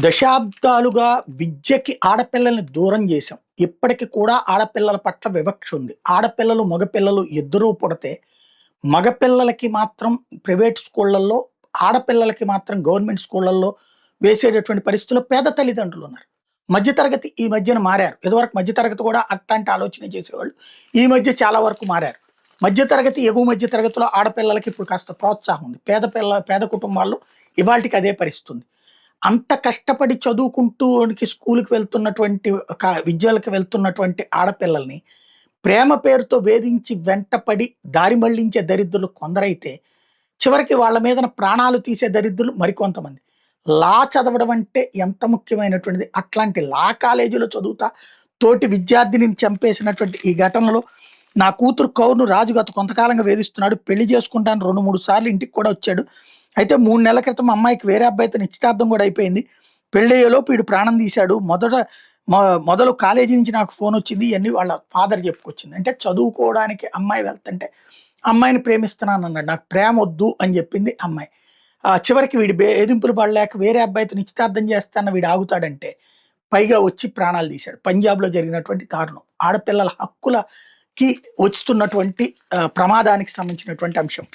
దశాబ్దాలుగా విద్యకి ఆడపిల్లల్ని దూరం చేశాం. ఇప్పటికి కూడా ఆడపిల్లల పట్ల వివక్ష ఉంది. ఆడపిల్లలు, మగపిల్లలు ఇద్దరూ పుడితే, మగపిల్లలకి మాత్రం ప్రైవేట్ స్కూళ్ళల్లో, ఆడపిల్లలకి మాత్రం గవర్నమెంట్ స్కూళ్ళల్లో వేసేటటువంటి పరిస్థితుల్లో పేద తల్లిదండ్రులున్నారు. మధ్య తరగతి ఈ మధ్యన మారారు. ఇదివరకు మధ్య తరగతి కూడా అట్లాంటి ఆలోచన చేసేవాళ్ళు. ఈ మధ్య చాలా వరకు మారారు. మధ్య తరగతి, ఎగువ మధ్య తరగతిలో ఆడపిల్లలకి ఇప్పుడు కాస్త ప్రోత్సాహం ఉంది. పేద కుటుంబాల్లో ఇవాల్టికి అదే పరిస్థితి ఉంది. అంత కష్టపడి చదువుకుంటూనికి స్కూలుకి వెళ్తున్నటువంటి విద్యాలకు వెళ్తున్నటువంటి ఆడపిల్లల్ని ప్రేమ పేరుతో వేధించి వెంటపడి దారి మళ్లించే దరిద్రులు కొందరైతే, చివరికి వాళ్ళ మీదన ప్రాణాలు తీసే దరిద్రులు మరికొంతమంది. లా చదవడం అంటే ఎంత ముఖ్యమైనటువంటిది. అట్లాంటి లా కాలేజీలో చదువుతా తోటి విద్యార్థిని చంపేసినటువంటి ఈ ఘటనలో నా కూతురు కౌరును రాజు గత కొంతకాలంగా వేధిస్తున్నాడు. పెళ్లి చేసుకుంటాను 2-3 సార్లు ఇంటికి కూడా వచ్చాడు. అయితే 3 నెలల క్రితం అమ్మాయికి వేరే అబ్బాయితో నిశ్చితార్థం కూడా అయిపోయింది. పెళ్ళయ్యేలోపు వీడు ప్రాణం తీశాడు. మొదలు కాలేజీ నుంచి నాకు ఫోన్ వచ్చింది. ఇవన్నీ వాళ్ళ ఫాదర్ చెప్పుకొచ్చింది. అంటే చదువుకోవడానికి అమ్మాయి వెళ్తుంటే అమ్మాయిని ప్రేమిస్తున్నాను అన్నాడు. నాకు ప్రేమ వద్దు అని చెప్పింది అమ్మాయి. చివరికి వీడి ఎదింపులు పడలేక వేరే అబ్బాయితో నిశ్చితార్థం చేస్తాన్న వీడు ఆగుతాడంటే పైగా వచ్చి ప్రాణాలు తీశాడు. పంజాబ్లో జరిగినటువంటి దారుణం. ఆడపిల్లల హక్కులకి వస్తున్నటువంటి ప్రమాదానికి సంబంధించినటువంటి అంశం.